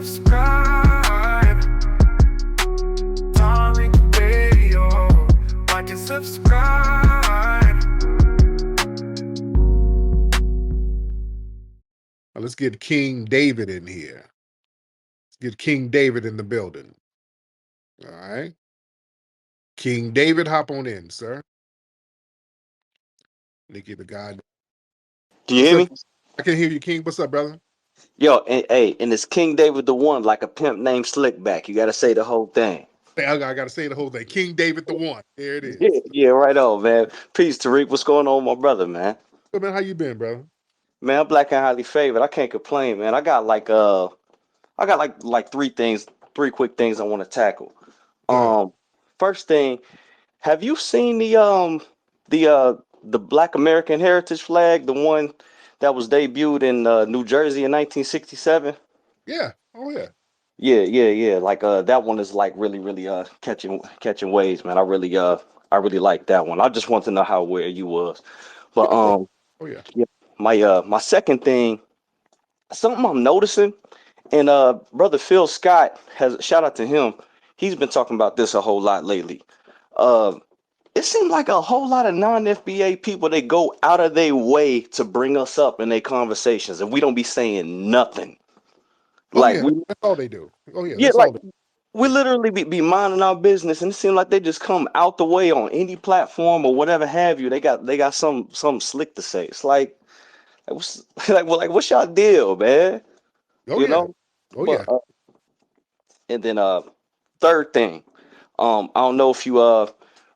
subscribe. Darling Radio. Like and subscribe. Now let's get King David in here. Let's get King David in the building. All right. King David, hop on in, sir. Nikki the God. Do you What's hear up? me? I can hear you, King. What's up, brother? Yo, and it's King David the One, like a pimp named Slickback. You got to say the whole thing. I got to say the whole thing. King David the One. There it Yeah, is. yeah, right on, man. Peace, Tariq. What's going on, my brother, man? So, man, how you been, brother? Man, I'm black and highly favored. I can't complain, man. I got like three quick things I want to tackle. Uh, Um, First thing, have you seen the Black American Heritage flag, the one that was debuted in New Jersey in 1967? yeah. Oh, yeah. Yeah, yeah, yeah. Like that one is like really catching waves, man. I really like that one. I just want to know how aware you was. But Yeah. Oh, yeah. yeah, my second thing, something I'm noticing, and brother Phil Scott has shout out to him. He's been talking about this a whole lot lately. Uh it seems like a whole lot of non-FBA people, they go out of their way to bring us up in their conversations, and we don't be saying nothing. Oh, Like yeah. we That's all they do. Oh, yeah. Yeah, That's all like they we do. literally be minding our business, and it seems like they just come out the way on any platform or whatever have you. They got some slick to say. It's like what's like what's y'all deal, man? Oh, You yeah. know. Oh, But yeah. and then third thing, I don't know if you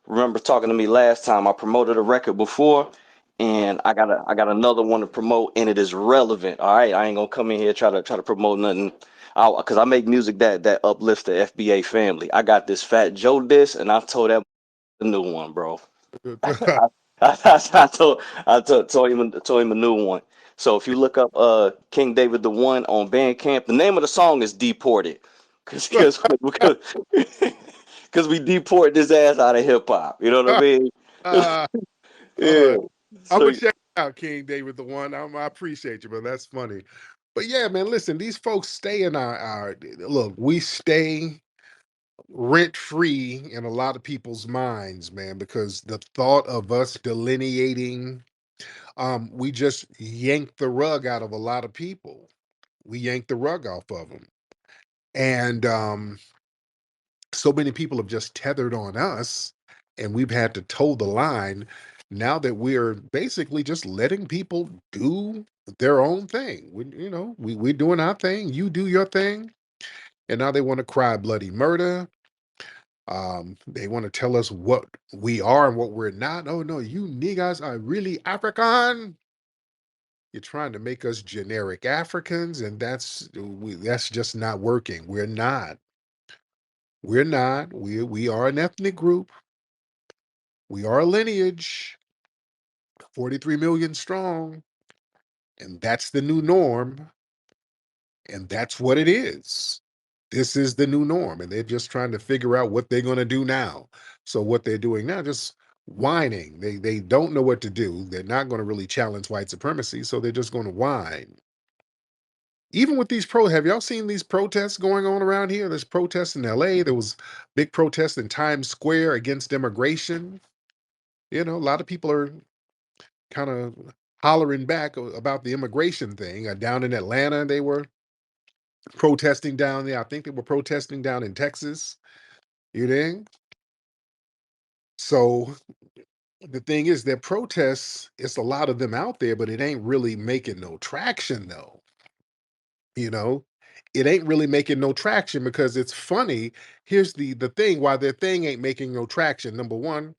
remember talking to me last time. I promoted a record before, and I got another one to promote, and it is relevant. All right, I ain't gonna come in here try to promote nothing. Because I make music that uplifts the FBA family. I got this Fat Joe disc, and I told that the new one, bro. I told him a new one. So if you look up King David the One on Bandcamp, the name of the song is Deported, because because we deported his ass out of hip hop. You know what I mean? uh, Yeah. I'm So gonna check it out, King David the One. I appreciate you, but that's funny. But yeah, man, listen, these folks stay in our look. We stay rent free in a lot of people's minds, man, because the thought of us delineating, we just yanked the rug out of a lot of people. We yanked the rug off of them, and so many people have just tethered on us, and we've had to toe the line. Now that we're basically just letting people do their own thing, we're doing our thing. You do your thing, and now they want to cry bloody murder. They want to tell us what we are and what we're not. Oh no, you niggas are really African. You're trying to make us generic Africans, and that's just not working. We're not. We're not. We are an ethnic group. We are a lineage, 43 million strong, and that's the new norm, and that's what it is. This is the new norm, and they're just trying to figure out what they're going to do now. So what they're doing now, just whining. They don't know what to do. They're not going to really challenge white supremacy, so they're just going to whine. Even with these have y'all seen these protests going on around here? There's protests in LA. There was big protests in Times Square against immigration. A lot of people are kind of hollering back about the immigration thing. Down in Atlanta, they were protesting down there. I think they were protesting down in Texas. You think? So the thing is that protests, it's a lot of them out there, but it ain't really making no traction though. You know, it ain't really making no traction because it's funny. Here's the thing: why their thing ain't making no traction. Number one,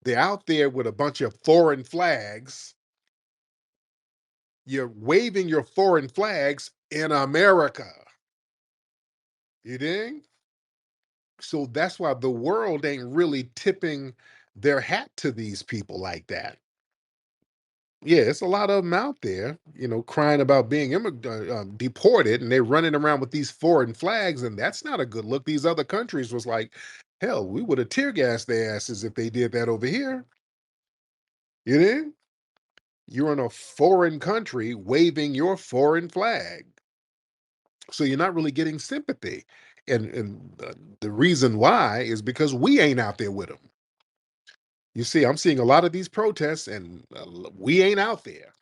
they're out there with a bunch of foreign flags. You're waving your foreign flags in America. You dig? So that's why the world ain't really tipping their hat to these people like that. Yeah, it's a lot of them out there, crying about being deported, and they're running around with these foreign flags, and that's not a good look. These other countries was like, hell, we would have tear gassed their asses if they did that over here. You know, you're in a foreign country waving your foreign flag. So you're not really getting sympathy. And the reason why is because we ain't out there with them. You see, I'm seeing a lot of these protests, and we ain't out there.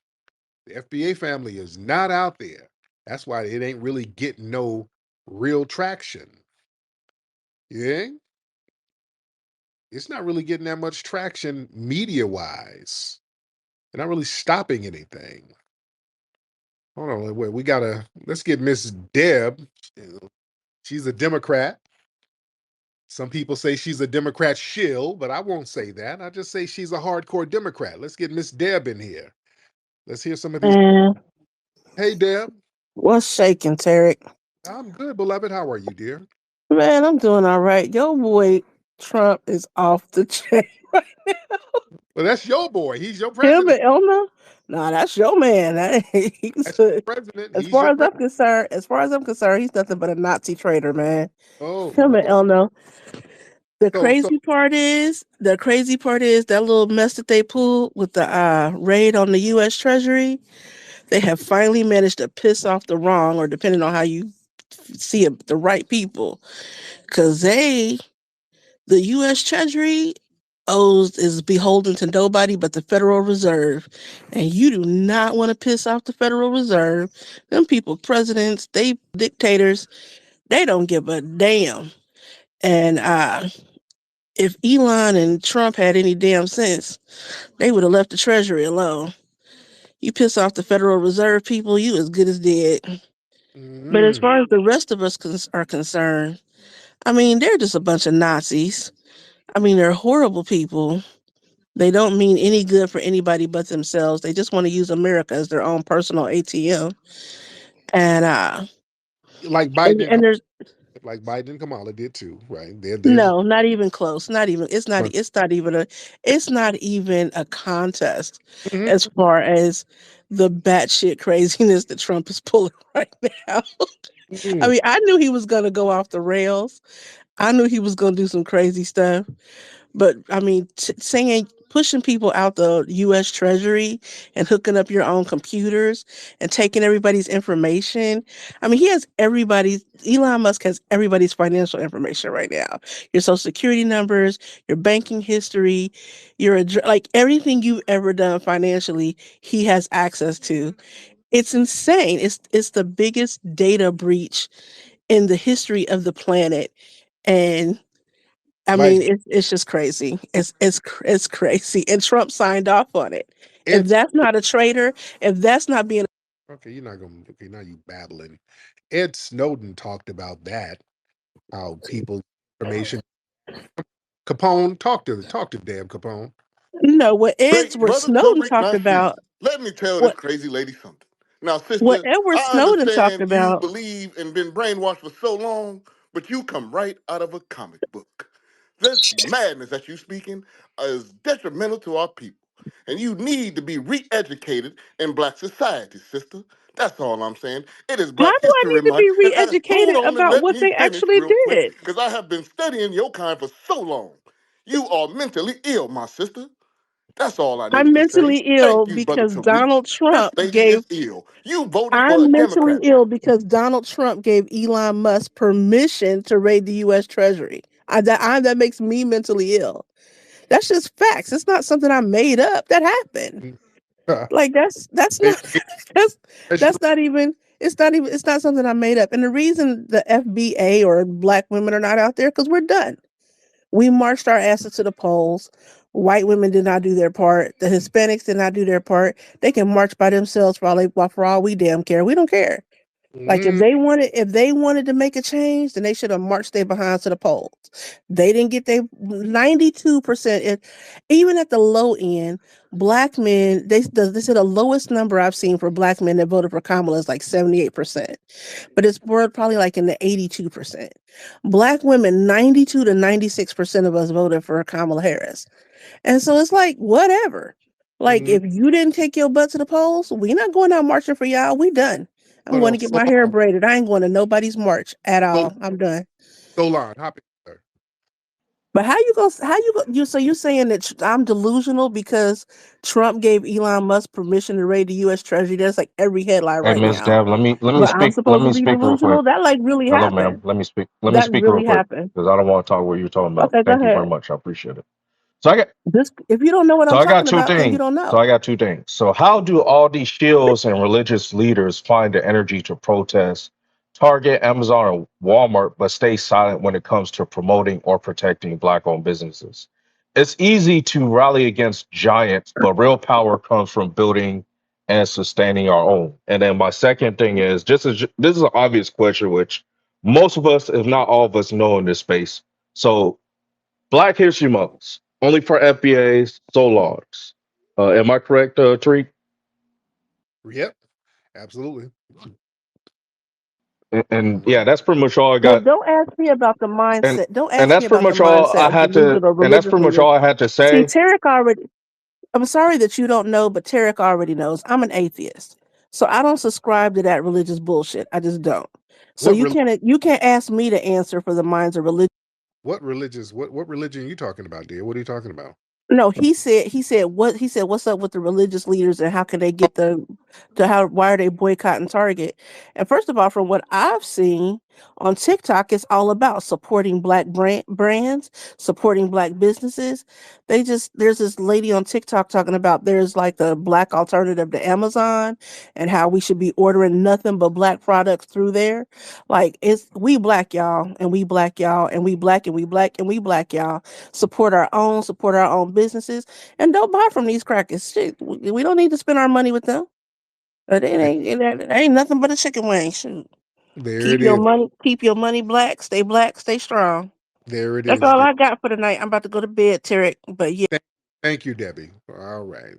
The FBA family is not out there. That's why it ain't really getting no real traction. Yeah, it's not really getting that much traction media wise. They're not really stopping anything. Hold on, wait, let's get Miss Deb. She's a Democrat. Some people say she's a Democrat shill, but I won't say that. I just say she's a hardcore Democrat. Let's get Miss Deb in here. Let's hear some of these. Man, Hey, Deb. what's shaking, Tarek? I'm good, beloved. How are you, dear? Man, I'm doing all right. Your boy Trump is off the chain right now. Well, that's your boy. He's your Him president. and Elna? Nah, that's your man. That's your president. As He's far your as I'm president. concerned, he's nothing but a Nazi traitor, man. Oh, Him and Lord. Elna. So, The crazy part is that little mess that they pulled with the raid on the U.S. Treasury. They have finally managed to piss off the wrong, or depending on how you see it, the right people, because the U.S. Treasury is beholden to nobody but the Federal Reserve, and you do not want to piss off the Federal Reserve. Them people, presidents, they dictators, they don't give a damn. And if Elon and Trump had any damn sense, they would have left the Treasury alone. You piss off the Federal Reserve people, you as good as dead. But as mm, far as the rest of us are concerned, I mean, they're just a bunch of Nazis. I mean, they're horrible people. They don't mean any good for anybody but themselves. They just want to use America as their own personal ATM. And like and, Biden, and there's like Biden and Kamala did too, right? There's no, not even close. Not even it's not even a contest Mhm, as far as the batshit craziness that Trump is pulling right now. I mhm. mean, I knew he was gonna go off the rails. I knew he was gonna do some crazy stuff. But I mean, saying pushing people out the U.S. Treasury and hooking up your own computers and taking everybody's information. I mean, he has everybody's. Elon Musk has everybody's financial information right now. Your social security numbers, your banking history, your like everything you've ever done financially, he has access to. It's insane. It's the biggest data breach in the history of the planet, and I mean, Like it's just crazy. It's crazy, and Trump signed off on it. If Ed. that's not a traitor, if that's not being Okay, you're not gonna. Okay, now you babbling. Ed Snowden talked about that. How people information. Capone, talk to damn Capone. no, Great What brother Snowden Tariq talked Nasheed, about, let me tell this what crazy lady something. Now, what sister, Edward I Snowden talked understand you about, believe and been brainwashed for so long, but you come right out of a comic book. This madness that you speaking is detrimental to our people. And you need to be re-educated in black society, sister. That's all I'm saying. It is how Black do I History need to Month. be And hold re-educated on and about let what me they finish actually real quick, did? because I have been studying your kind for so long. You are mentally ill, my sister. That's all I I'm needed to say. mentally ill Thank you, Brother because Tariq. Donald This Trump lady gave is ill. You voted for a I'm mentally Democrat. ill because Donald Trump gave Elon Musk permission to raid the U.S. Treasury. That makes me mentally ill. That's just facts. It's not something I made up. That happened. Like that's It- not it- that's it's that's not even it's not something I made up. And the reason the FBA or black women are not out there because we're done. We marched our asses to the polls. White women did not do their part. The Hispanics did not do their part. They can march by themselves for all we damn care. We don't care. Like Mhm. if they wanted to make a change, then they should have marched their behinds to the polls. They didn't get their 92%. Even at the low end, black men, they said the lowest number I've seen for black men that voted for Kamala is like 78%. But it's more probably like in the 82%. Black women, 92 to 96% of us voted for Kamala Harris. And so it's like, whatever. Like, Mhm. if you didn't take your butt to the polls, we not going out marching for y'all. We done. I'm Hold going on, to get my hair braided. I ain't going to nobody's march at Sol- all. I'm done. Solon, hop in there. But so you're saying that I'm delusional because Trump gave Elon Musk permission to raid the U.S. Treasury? That's like every headline Hey, right Miss now. Deb, let me But I'm speak. Let supposed to me be speak real quick. delusional? That like really Hello, ma'am. happened. Let me speak. Let me That speak real really quick happened. because I don't want to talk what you're talking about. Okay, go Thank you very ahead. much. I appreciate it. So I got Just if you don't know what so I'm I got talking two about, then you things. don't So know. I got two things. So how do all these shills and religious leaders find the energy to protest Target, Amazon, and Walmart, but stay silent when it comes to promoting or protecting Black-owned businesses? It's easy to rally against giants, but real power comes from building and sustaining our own. And then my second thing is just as this is an obvious question, which most of us, if not all of us, know in this space. So Black History Months, only for FBAs, Solars. Am I correct, Tariq? Yep, absolutely. And Right. yeah, that's pretty much all I Well, got. don't ask me about the And mindset. Don't and ask me that's pretty about the much all mindset I of had to. delusional And that's religious pretty much leaders. all I had to See, say. Tarek already. I'm sorry that you don't know, but Tarek already knows. I'm an atheist, so I don't subscribe to that religious bullshit. I just don't. So What re- you can't ask me to answer for the minds of religion. what religion are you talking about, dear? What are you talking about? No, he said what's up with the religious leaders and how can they get the how why are they boycotting Target? And first of all, from what I've seen on TikTok, it's all about supporting black brands, supporting black businesses. There's this lady on TikTok talking about there's like the black alternative to Amazon and how we should be ordering nothing but black products through there. Like it's we black y'all and we black y'all and we black and we black and we black y'all support our own businesses, and don't buy from these crackers. Shit, we don't need to spend our money with them. It ain't nothing but a chicken wing. Shoot. There it is. Keep your money black, stay strong. There it That's is. all I got for tonight. I'm about to go to bed, Tarek. But yeah, Thank, thank you, Debbie. All right.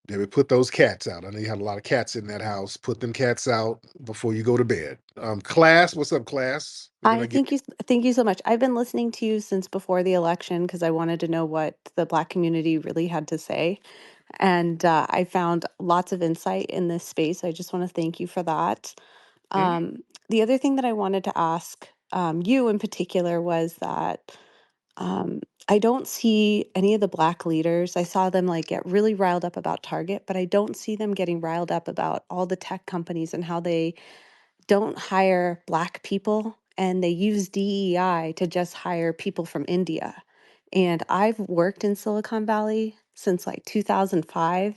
Debbie, put those cats out. I know you had a lot of cats in that house. Put them cats out before you go to bed. Class, what's up, class? We're Hi, gonna get thank you so much. I've been listening to you since before the election because I wanted to know what the Black community really had to say. And I found lots of insight in this space. I just want to thank you for that. Mhm. The other thing that I wanted to ask you in particular was that I don't see any of the Black leaders. I saw them like get really riled up about Target, but I don't see them getting riled up about all the tech companies and how they don't hire Black people and they use DEI to just hire people from India. And I've worked in Silicon Valley since like 2005.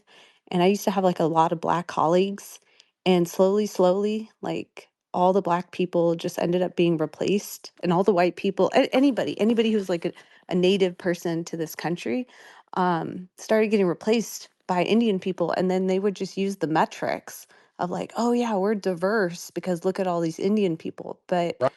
And I used to have like a lot of Black colleagues. And slowly, like all the Black people just ended up being replaced. And all the white people, anybody who's like a native person to this country, started getting replaced by Indian people. And then they would just use the metrics of like, oh yeah, we're diverse because look at all these Indian people. But Right.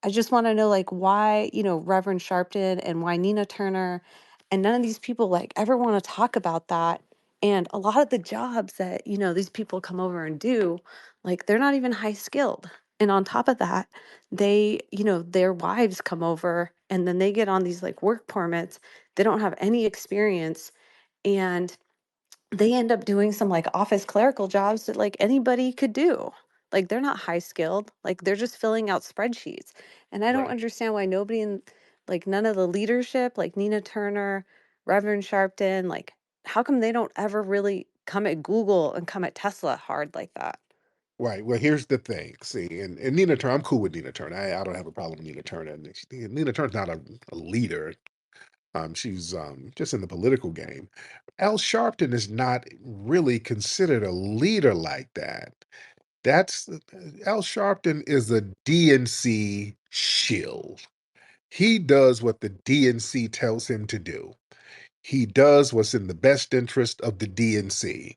I just want to know like why, Reverend Sharpton and why Nina Turner and none of these people like ever want to talk about that. And a lot of the jobs that, these people come over and do, like they're not even high skilled. And on top of that, they, their wives come over and then they get on these like work permits. They don't have any experience. And they end up doing some like office clerical jobs that like anybody could do. Like they're not high skilled, like they're just filling out spreadsheets. And I don't Right. understand why nobody in like none of the leadership, like Nina Turner, Reverend Sharpton, like how come they don't ever really come at Google and come at Tesla hard like that? Right. Well, here's the thing. See, and Nina Turner, I'm cool with Nina Turner. I don't have a problem with Nina Turner. And Nina Turner's not a leader. She's just in the political game. Al Sharpton is not really considered a leader like that. That's Al Sharpton is a DNC shill. He does what the DNC tells him to do. He does what's in the best interest of the DNC.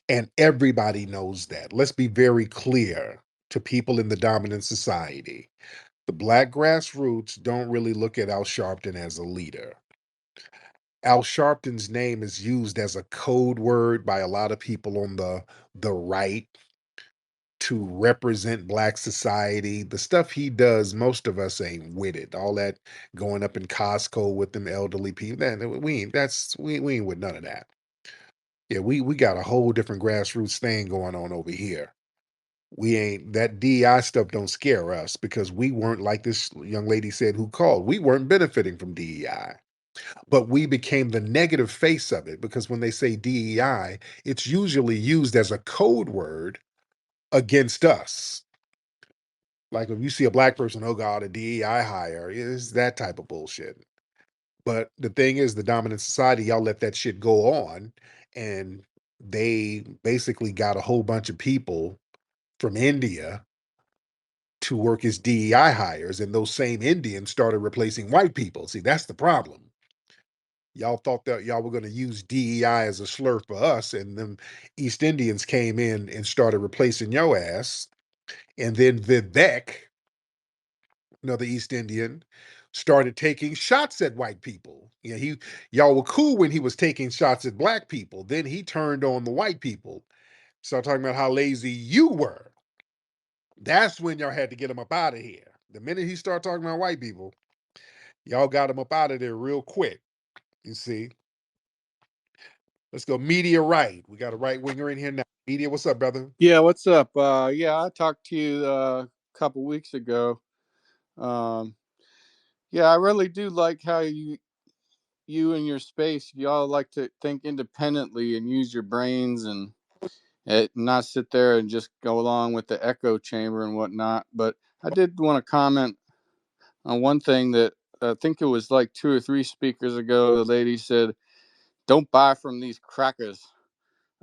And everybody knows that. Let's be very clear to people in the dominant society. The black grassroots don't really look at Al Sharpton as a leader. Al Sharpton's name is used as a code word by a lot of people on the right to represent black society. The stuff he does, most of us ain't with it. All that going up in Costco with them elderly people, we ain't with none of that. Yeah, we got a whole different grassroots thing going on over here. We ain't that DEI stuff don't scare us because we weren't like this young lady said who called. We weren't benefiting from DEI, but we became the negative face of it because when they say DEI, it's usually used as a code word against us. Like if you see a black person, oh God, a DEI hire, it's that type of bullshit. But the thing is, the dominant society, y'all let that shit go on, and they basically got a whole bunch of people from India to work as DEI hires, and those same Indians started replacing white people. See, that's the problem. Y'all thought that y'all were going to use DEI as a slur for us, and then East Indians came in and started replacing your ass. And then Vivek, another East Indian, started taking shots at white people. Yeah, y'all were cool when he was taking shots at black people. Then he turned on the white people, started talking about how lazy you were. That's when y'all had to get him up out of here. The minute he started talking about white people, y'all got him up out of there real quick. You see. Let's go media right. We got a right winger in here now. Media, what's up, brother? Yeah, what's up? Yeah, I talked to you a couple weeks ago. Yeah, I really do like how you and your space, y'all like to think independently and use your brains and not sit there and just go along with the echo chamber and whatnot. But I did want to comment on one thing that I think it was like 2 or 3 speakers ago. The lady said, "Don't buy from these crackers."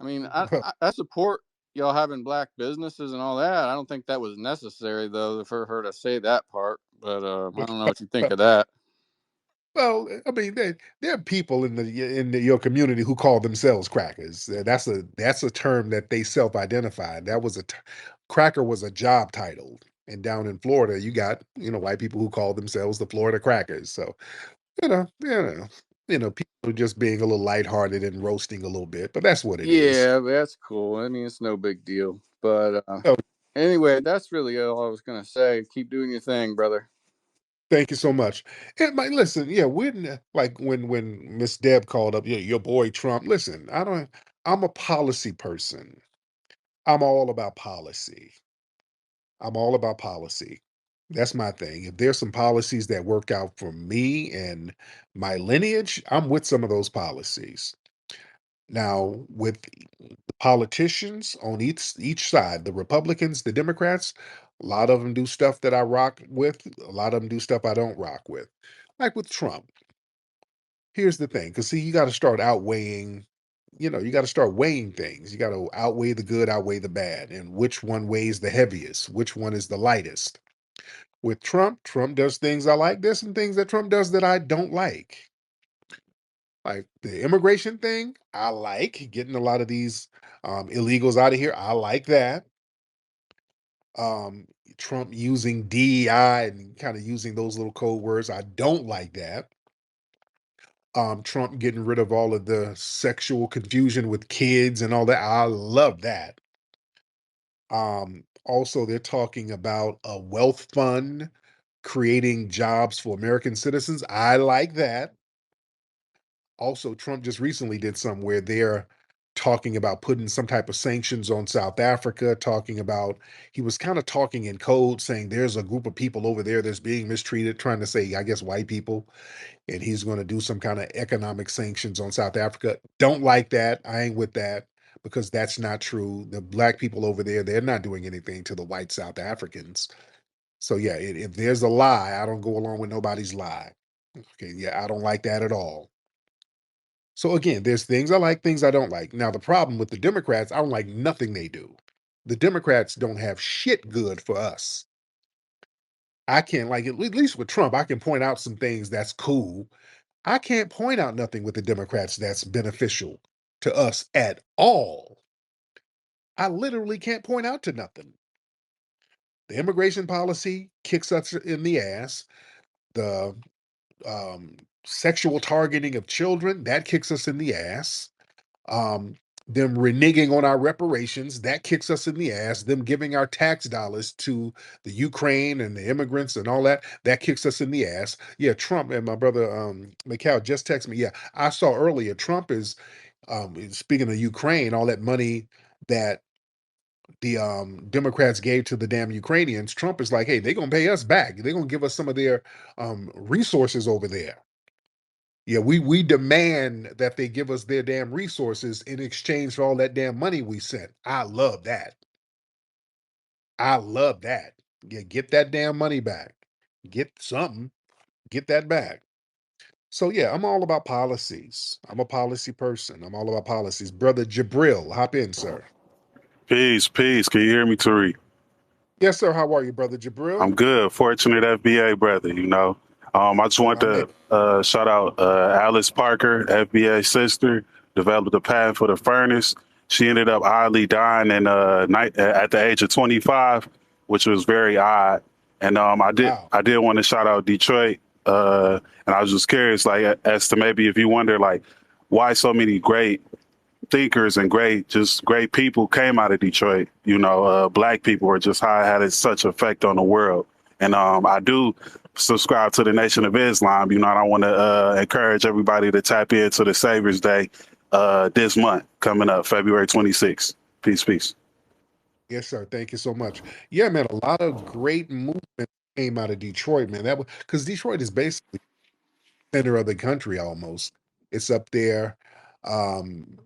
I mean, I support y'all having black businesses and all that. I don't think that was necessary, though, for her to say that part. But I don't know what you think of that. Well, I mean, there are people your community who call themselves crackers. That's a term that they self-identified. Cracker was a job title, and down in Florida, you got white people who call themselves the Florida Crackers. So people are just being a little lighthearted and roasting a little bit, but that's what it is. Yeah, that's cool. I mean, it's no big deal. But So, anyway, that's really all I was going to say. Keep doing your thing, brother. thank you so much. And listen, yeah, like when Miss Deb called up, yeah, your boy Trump. Listen, I'm a policy person. I'm all about policy. I'm all about policy. That's my thing. If there's some policies that work out for me and my lineage, I'm with some of those policies. Now, with the politicians on each side, the Republicans, the Democrats, a lot of them do stuff that I rock with. A lot of them do stuff I don't rock with. Like with Trump. Here's the thing, because see, you got to start outweighing. You got to start weighing things. You got to outweigh the good, outweigh the bad, and which one weighs the heaviest, which one is the lightest. With Trump, Trump does things I like. There's some things that Trump does that I don't like. Like the immigration thing, I like getting a lot of these illegals out of here. I like that. Um, Trump using DEI and kind of using those little code words, I don't like that. Trump getting rid of all of the sexual confusion with kids and all that, I love that. Also, they're talking about a wealth fund creating jobs for American citizens. I like that. Also, Trump just recently did some where they're talking about putting some type of sanctions on South Africa, talking about he was kind of talking in code, saying there's a group of people over there that's being mistreated, trying to say, I guess, white people, and he's going to do some kind of economic sanctions on South Africa. Don't like that. I ain't with that because that's not true. The black people over there, they're not doing anything to the white South Africans. So yeah, if there's a lie, I don't go along with nobody's lie. Okay, yeah, I don't like that at all. So again, there's things I like, things I don't like. Now, the problem with the Democrats, I don't like nothing they do. The Democrats don't have shit good for us. I can't like at least with Trump, I can point out some things that's cool. I can't point out nothing with the Democrats that's beneficial to us at all. I literally can't point out to nothing. The immigration policy kicks us in the ass. The um, sexual targeting of children, that kicks us in the ass. Um, them reneging on our reparations, that kicks us in the ass. Them giving our tax dollars to the Ukraine and the immigrants and all that, that kicks us in the ass. Yeah, Trump and my brother Mikhail just texted me. Yeah, I saw earlier Trump is speaking of Ukraine, all that money that the Democrats gave to the damn Ukrainians, Trump is like, hey, they're gonna pay us back. They're gonna give us some of their resources over there. Yeah, we demand that they give us their damn resources in exchange for all that damn money we sent. I love that. I love that. Yeah, get that damn money back. Get something. Get that back. So yeah, I'm all about policies. I'm a policy person. I'm all about policies. Brother Jabril, hop in, sir. Peace, peace. Can you hear me, Tariq? Yes, sir. How are you, brother I'm Jabril? good. Fortunate FBA brother, you know. I just want I mean, to shout out Alice Parker, FBA sister, developed a patent for the furnace. She ended up oddly dying at the age of 25, which was very odd. And wow. I did want to shout out Detroit. And I was just curious, like, as to maybe if you wonder, like, why so many great thinkers and great people came out of Detroit. You know, black people were just how it had such effect on the world. And I do subscribe to the Nation of Islam. You know, and I want to encourage everybody to tap into the Savior's Day this month coming up, February 26th. Peace, peace. Yes, sir. Thank you so much. Yeah, man, a lot of great movements came out of Detroit, man. That was because Detroit is basically the center of the country almost. It's up there. Um,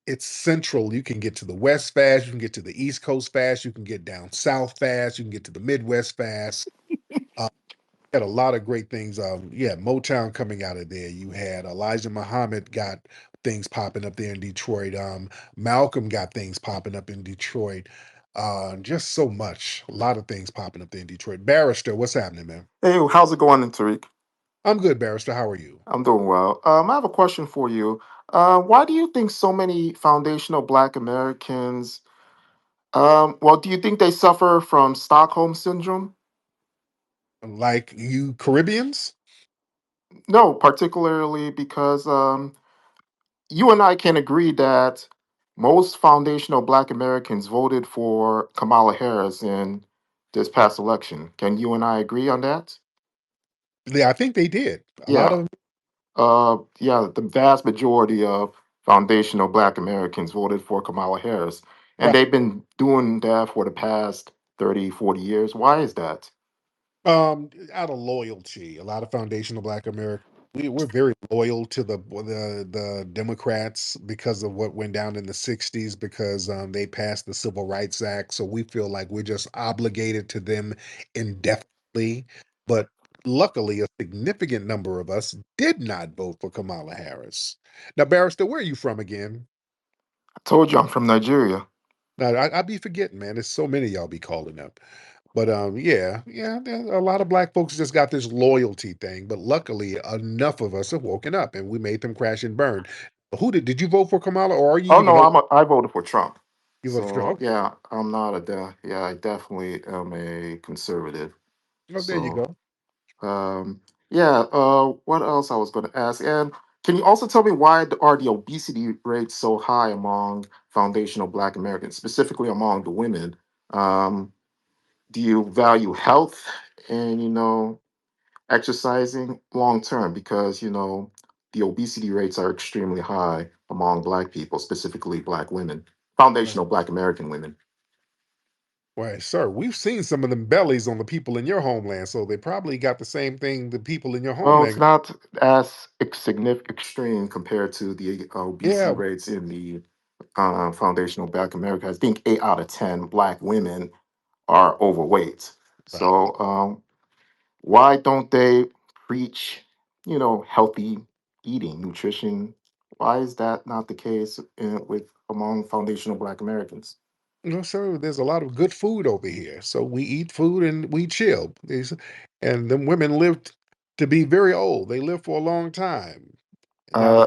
it's central. You can get to the West fast, you can get to the East Coast fast, you can get down south fast, you can get to the Midwest fast. Had a lot of great things. Yeah, Motown coming out of there. You had Elijah Muhammad got things popping up there in Detroit. Malcolm got things popping up in Detroit. Just so much, a lot of things popping up there in Detroit. Barrister, what's happening, man? Hey, how's it going, Tariq? I'm good, Barrister. How are you? I'm doing well. I have a question for you. Why do you think so many foundational Black Americans, well, do you think they suffer from Stockholm syndrome? Like you Caribbeans? No, particularly because you and I can agree that most foundational Black Americans voted for Kamala Harris in this past election. Can you and I agree on that? Yeah, I think they did. A lot Yeah. of Yeah, the vast majority of foundational Black Americans voted for Kamala Harris, and right. they've been doing that for the past 30, 40 years. Why is that? Out of loyalty, a lot of foundational Black America, we're very loyal to the Democrats because of what went down in the '60s. Because they passed the Civil Rights Act, so we feel like we're just obligated to them indefinitely. But luckily, a significant number of us did not vote for Kamala Harris. Now, Barrister, where are you from again? I told you I'm from Nigeria. Now, I be forgetting, man. There's so many y'all be calling up. But yeah, yeah, a lot of black folks just got this loyalty thing. But luckily, enough of us have woken up and we made them crash and burn. Who did you vote for Kamala, or are you Oh even no, old? I voted for Trump. You voted for Trump? So yeah, I'm not yeah, I definitely am a conservative. Okay. Oh, there you So go. yeah, what else I was going to ask? And can you also tell me why are the obesity rates so high among foundational Black Americans, specifically among the women? Um, do you value health and exercising long term? Because the obesity rates are extremely high among Black people, specifically Black women, Right. foundational Black American women. Why, sir, we've seen some of them bellies on the people in your homeland, so they probably got the same thing the people in your Well, it's homeland. not as significant extreme compared to the obesity Yeah, rates in the foundational Black America. I think 8 out of 10 Black women are overweight. right. So why don't they preach, healthy eating, nutrition? Why is that not the case with among foundational Black Americans? Sir, there's a lot of good food over here. So we eat food and we chill. And them women lived to be very old. They live for a long time. Now, the Uh,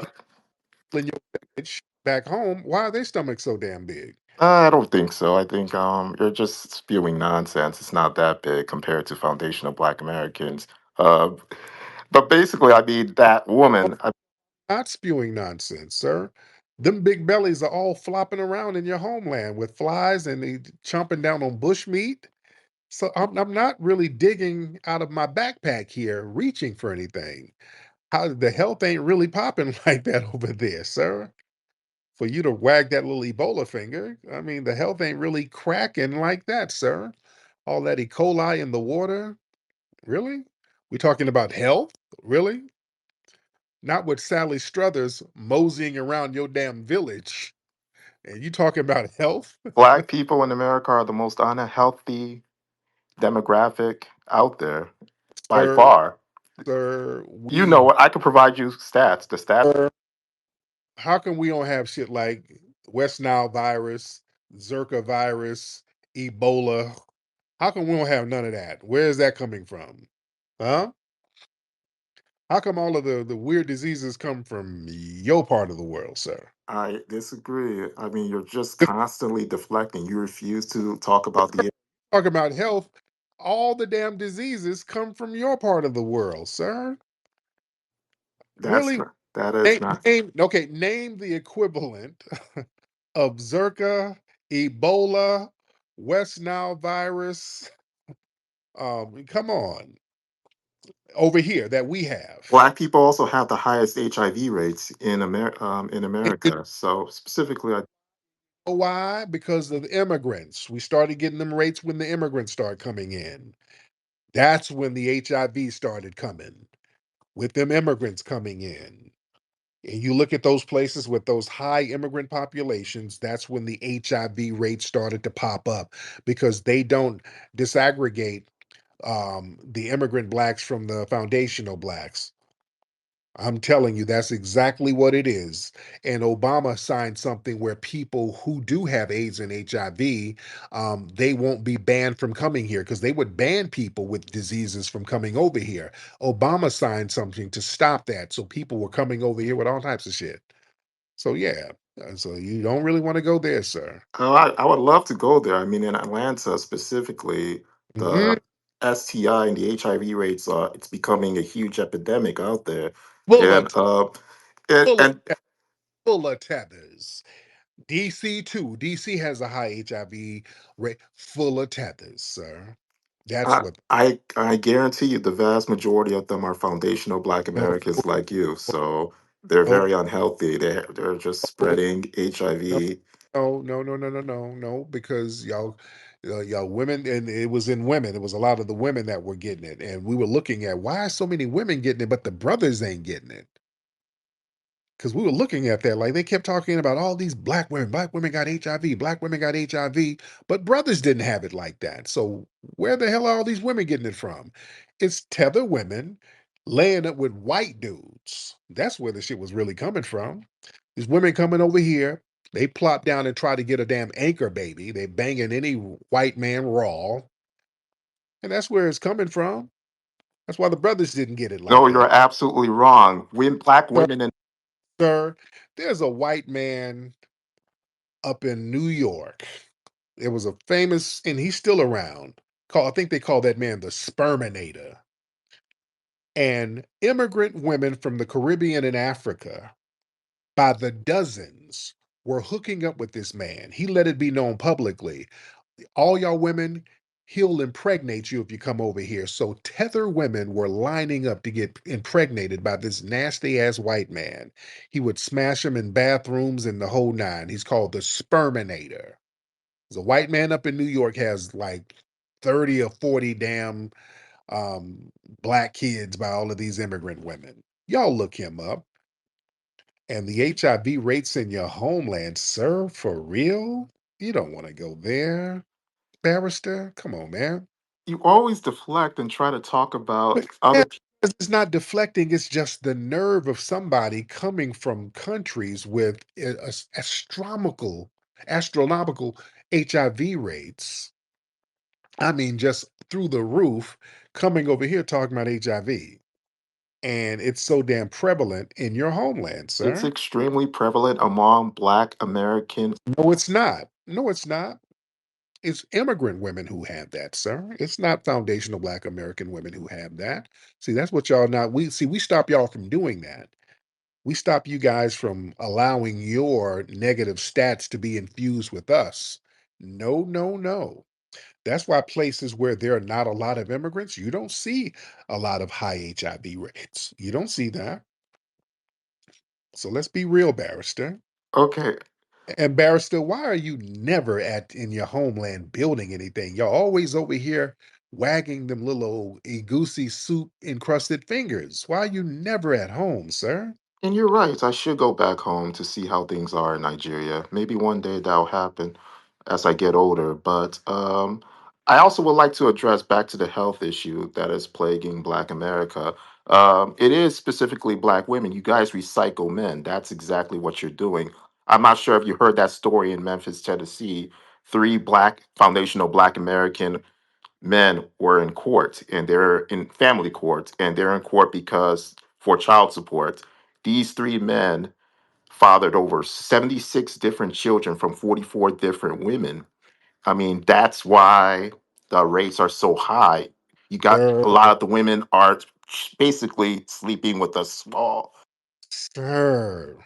people in your village back home, why are their stomachs so damn big? I don't think so. I think you're just spewing nonsense. It's not that big compared to foundational Black Americans. Uh, but basically, I mean, that woman. Not spewing nonsense, sir. Them big bellies are all flopping around in your homeland with flies and they chomping down on bush meat. So I'm not really digging out of my backpack here, reaching for anything. How the health ain't really popping like that over there, sir. for you to wag that little Ebola finger. I mean, the health ain't really cracking like that, sir. All that E. coli in the water, really? We talking about health, really? Not with Sally Struthers moseying around your damn village, and you talking about health, Black people in America are the most unhealthy demographic out there by sir. far. Sir, You know what? I could provide you stats. The stats. how come we don't have shit like West Nile virus, Zika virus, Ebola? How come we don't have none of that? Where is that coming from? Huh? How come all of the weird diseases come from your part of the world, sir? I disagree. I mean, you're just constantly deflecting. You refuse to talk about the. Talk about health. All the damn diseases come from your part of the world, sir. That's Really? not. That is not. Name the equivalent of Zika, Ebola, West Nile virus. Come on, over here that we have. Black people also have the highest HIV rates in in And you America. So specifically, know why? Because of the immigrants. We started getting them rates when the immigrants started coming in. That's when the HIV started coming, with them immigrants coming in. And you look at those places with those high immigrant populations, that's when the HIV rates started to pop up because they don't disaggregate the immigrant blacks from the foundational blacks. I'm telling you, that's exactly what it is. And Obama signed something where people who do have AIDS and HIV, they won't be banned from coming here because they would ban people with diseases from coming over here. Obama signed something to stop that. So people were coming over here with all types of shit. So yeah. So you don't really want to go there, sir. I would love to go there. I mean, in Atlanta specifically, Mhm. the STI and the HIV rates are it's becoming a huge epidemic out there, Full of and full of and full of tethers. DC too. DC has a high HIV rate, full of tethers, sir. That's what. I guarantee you the vast majority of them are foundational Black No, Americans like you. So they're no, very unhealthy. They're just no, spreading no, HIV. no, because y'all women, and it was in women. It was a lot of the women that were getting it, and we were looking at why so many women getting it, but the brothers ain't getting it. Because we were looking at that, like they kept talking about all these black women. Black women got HIV. Black women got HIV, but brothers didn't have it like that. So where the hell are all these women getting it from? It's tether women laying up with white dudes. That's where the shit was really coming from. These women coming over here, they plop down and try to get a damn anchor baby. They banging any white man raw, and that's where it's coming from. That's why the brothers didn't get it No, like that. you're absolutely wrong. Black Sir, women in sir, there's a white man up in New York. There was a famous, and he's still around. I think they call that man the Sperminator. And immigrant women from the Caribbean and Africa, by the dozens, were hooking up with this man. He let it be known publicly. All y'all women, he'll impregnate you if you come over here. So tether women were lining up to get impregnated by this nasty ass white man. He would smash them in bathrooms and the whole nine. He's called the Sperminator. The white man up in New York has like 30 or 40 damn um, black kids by all of these immigrant women. Y'all look him up. And the HIV rates in your homeland, sir, for real? You don't want to go there, barrister. Come on, man. you always deflect and try to talk about But other yeah, people. it's not deflecting, it's just the nerve of somebody coming from countries with astronomical HIV rates. I mean, just through the roof, coming over here talking about HIV. And it's so damn prevalent in your homeland, It's sir. extremely prevalent among Black Americans. No, it's not. No, it's not. It's immigrant women who have that, sir. It's not foundational Black American women who have that. See, that's what y'all not. We stop y'all from doing that. We stop you guys from allowing your negative stats to be infused with us. No, no, no. That's why places where there are not a lot of immigrants, you don't see a lot of high HIV rates. You don't see that. So let's be real, barrister. Okay, And Barrister, why are you never at in your homeland building anything? You're always over here wagging them little old goosey soup encrusted fingers. Why are you never at home, sir? and you're right. I should go back home to see how things are in Nigeria. Maybe one day that'll happen as I get older. But I also would like to address back to the health issue that is plaguing Black America. It is specifically Black women. You guys recycle men. That's exactly what you're doing. I'm not sure if you heard that story in Memphis, Tennessee. Three Black foundational Black American men were in court, and they're in family court, and they're in court because for child support. These three men fathered over 76 different children from 44 different women. I mean, that's why the rates are so high. You got Sir, a lot of the women are basically sleeping with a small. sir,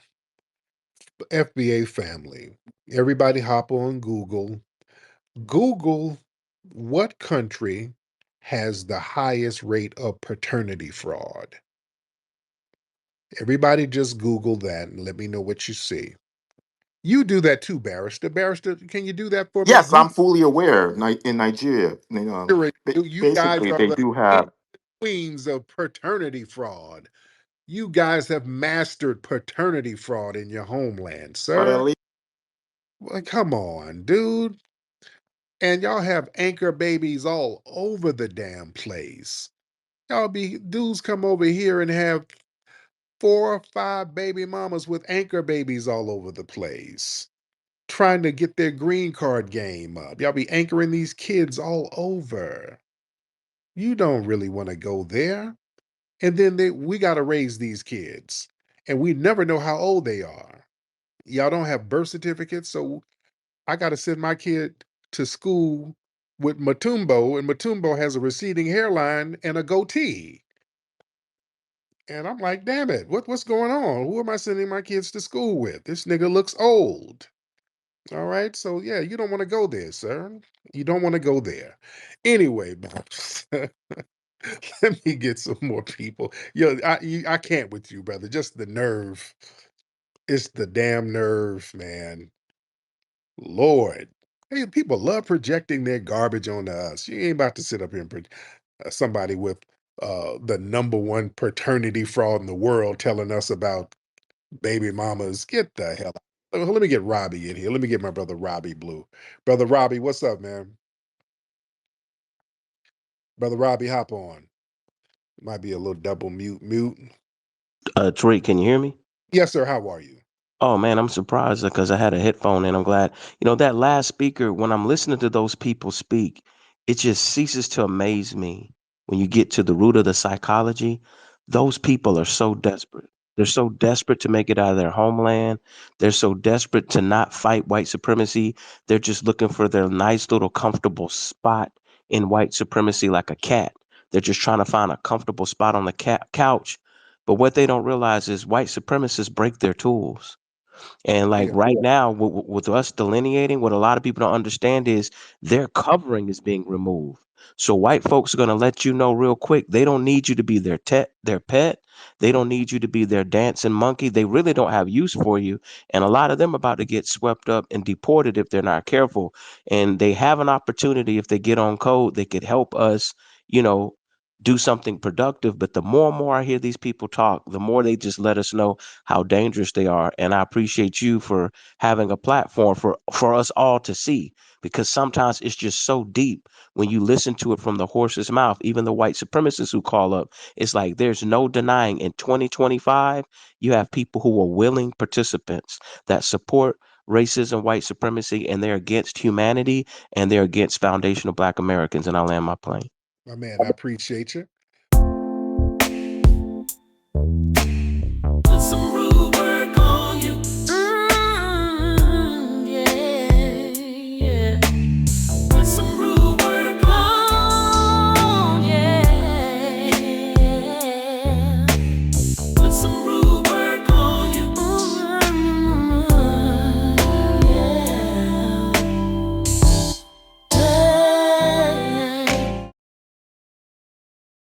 FBA family. Everybody hop on Google. Google what country has the highest rate of paternity fraud. Everybody just Google that and let me know what you see. You do that too, Barrister. Barrister, can you do that for me? Yes, Google I'm fully aware. In Nigeria, it. You guys basically, are they the do king- have. queens of paternity fraud. You guys have mastered paternity fraud in your homeland, But at sir. least Well, come on, dude. And y'all have anchor babies all over the damn place. Y'all be dudes come over here and have 4 or 5 baby mamas with anchor babies all over the place, trying to get their green card game up. Y'all be anchoring these kids all over. You don't really want to go there. And then we got to raise these kids, and we never know how old they are. Y'all don't have birth certificates, so I got to send my kid to school with Matumbo, and Matumbo has a receding hairline and a goatee. And I'm like, damn it, what's going on? Who am I sending my kids to school with? This nigga looks old. All right, so yeah, you don't want to go there, sir. You don't want to go there. Anyway, let me get some more people. Yo, I can't with you, brother. Just the nerve. It's the damn nerve, man. Lord. Hey, people love projecting their garbage onto us. You ain't about to sit up here and somebody with the number one paternity fraud in the world telling us about baby mamas. Get the hell out. Let me get Robbie in here. Let me get my brother Robbie Blue. Brother Robbie, what's up, man? Brother Robbie, hop on. Might be a little double mute. Tariq, can you hear me? Yes, sir. How are you? Oh man, I'm surprised because I had a headphone in. I'm glad. That last speaker, when I'm listening to those people speak, it just ceases to amaze me when you get to the root of the psychology. Those people are so desperate. They're so desperate to make it out of their homeland. They're so desperate to not fight white supremacy. They're just looking for their nice little comfortable spot in white supremacy like a cat. They're just trying to find a comfortable spot on the couch. But what they don't realize is white supremacists break their tools. And like Yeah. right now, with us delineating, what a lot of people don't understand is their covering is being removed. So white folks are going to let you know real quick. They don't need you to be their pet. They don't need you to be their dancing monkey. They really don't have use for you. And a lot of them about to get swept up and deported if they're not careful. And they have an opportunity if they get on code, they could help us, you know, do something productive. But the more and more I hear these people talk, the more they just let us know how dangerous they are. And I appreciate you for having a platform for us all to see, because sometimes it's just so deep when you listen to it from the horse's mouth. Even the white supremacists who call up, it's like there's no denying in 2025 you have people who are willing participants that support racism, white supremacy, and they're against humanity and they're against foundational Black Americans. And I land my plane. My man, I appreciate you.